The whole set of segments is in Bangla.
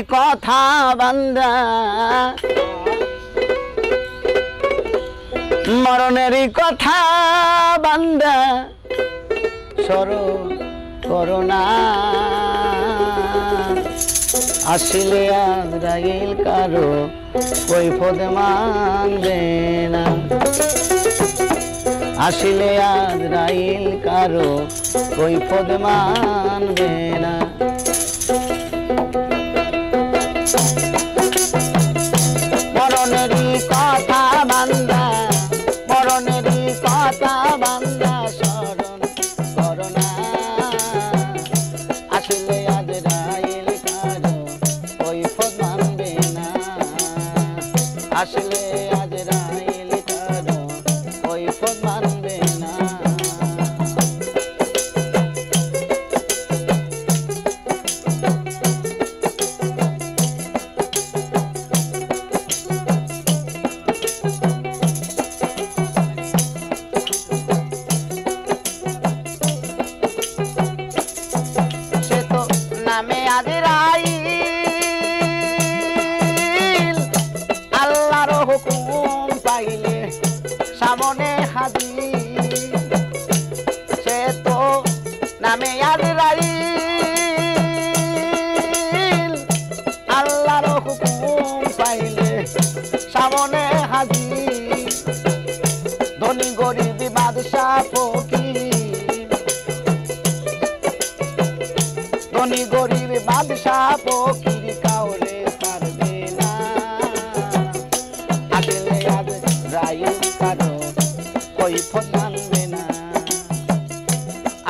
কথা বান্দা মরণেরই কথা বান্দা স্মরণ করো না আসিলে আজরাইল কারো কৈফিয়ত মানবে না আসিলে আজরাইল কারো কৈফিয়ত মানবে না মরণেরই কথা বান্দা মরণেরই কথা বান্দা স্মরণ করো না আসিলে আজরাইল কারো কৈফিয়ত মানবে না আসিলে আজরাইল কারো কৈফিয়ত মানবে না নামে আজরাইল আল্লাহর হুকুম পাইলে সামনে হাজির সে তো নামে আজরাইল আল্লাহর হুকুম পাইলে সামনে হাজির ধনী গরিব বাদশা ফকির ধনী গরিব বাদশা ফকির কাউরে পারবে না আসলে আজরাইল কারো কৈফিয়ত মানবে না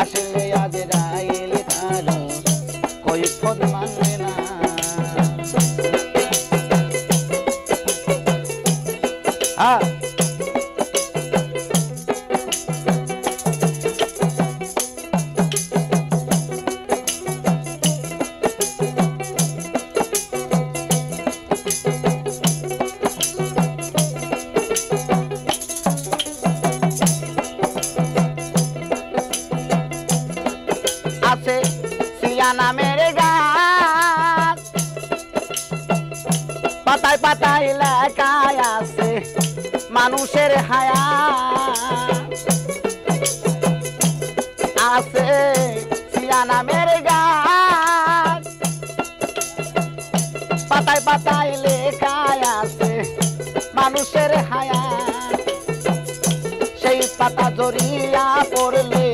আসলে আজরাইল কারো কৈফিয়ত মানবে না আছে সিয়া নামের গাছ পাতায় পাতায় লেখায় আছে মানুষের হায়া আছে সিয়া নামের গাছ পাতায় পাতায় লেখায় আছে মানুষের হায়া সেই পাতা জড়িয়া পড়লে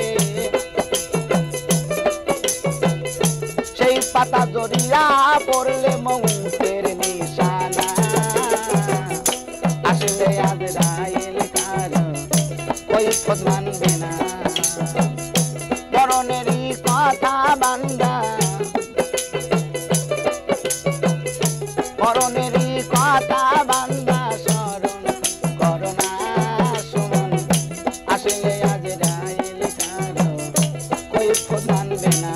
পাতা জড়িয়া পড়লে মৌতের নিশানা আসলে আজরাইল কারো কৈফিয়ত মানবে না মরণেরই কথা বান্দা মরণেরই কথা বান্দা স্মরণ করো না সুমন আসলে আজরাইল কারো কৈফিয়ত মানবে না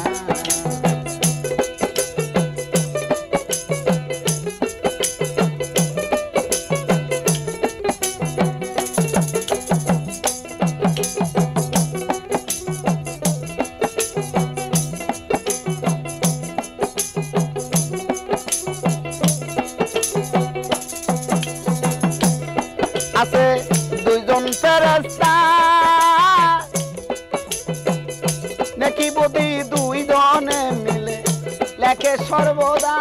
আছে দুইজন ফেরেশতা নেকি বদি দুইজনে মিলে লেখে সর্বদা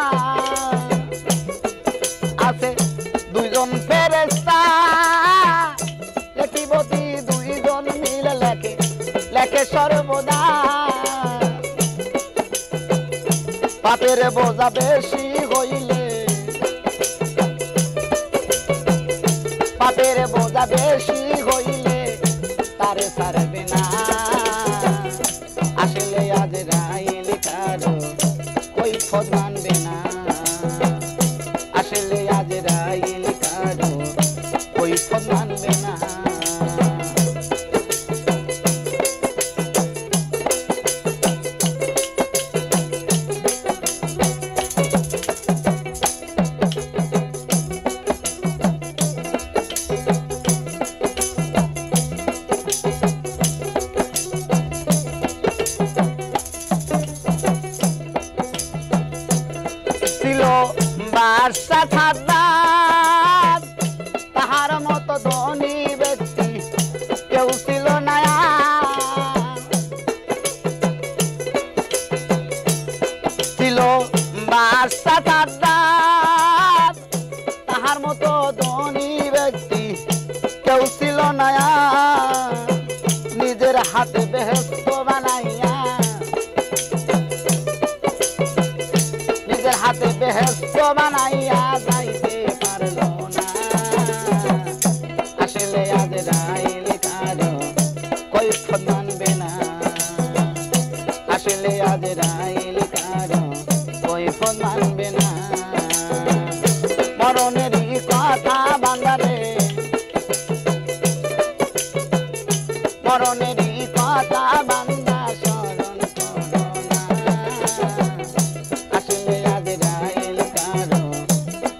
আছে দুইজন ফেরেশতা নেকি বদি দুইজন মিলে লেখে সর্বদা পাপের বোঝা বেশি হইলে পাপের বোঝা বেশি হইলে তারে ছাড়বে না আসলে আজরাইল কারো কৈফিয়ত মানবে না আসলে আজরাইল কারো কৈফিয়ত মানবে না আসলে আজরাইল কারো কৈফত মানবে না মরণেরই কথা বান্দারে মরণেরই কথা বান্দা স্মরণ করো না আসলে আজরাইল কারো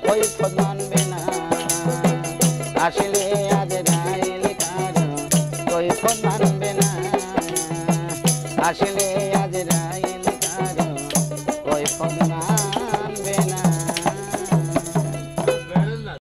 কৈফত মানবে না আসলে আজরাইল কারো কৈফত মানবে না আসলে আজরাইল কারো কৈফত মানবে না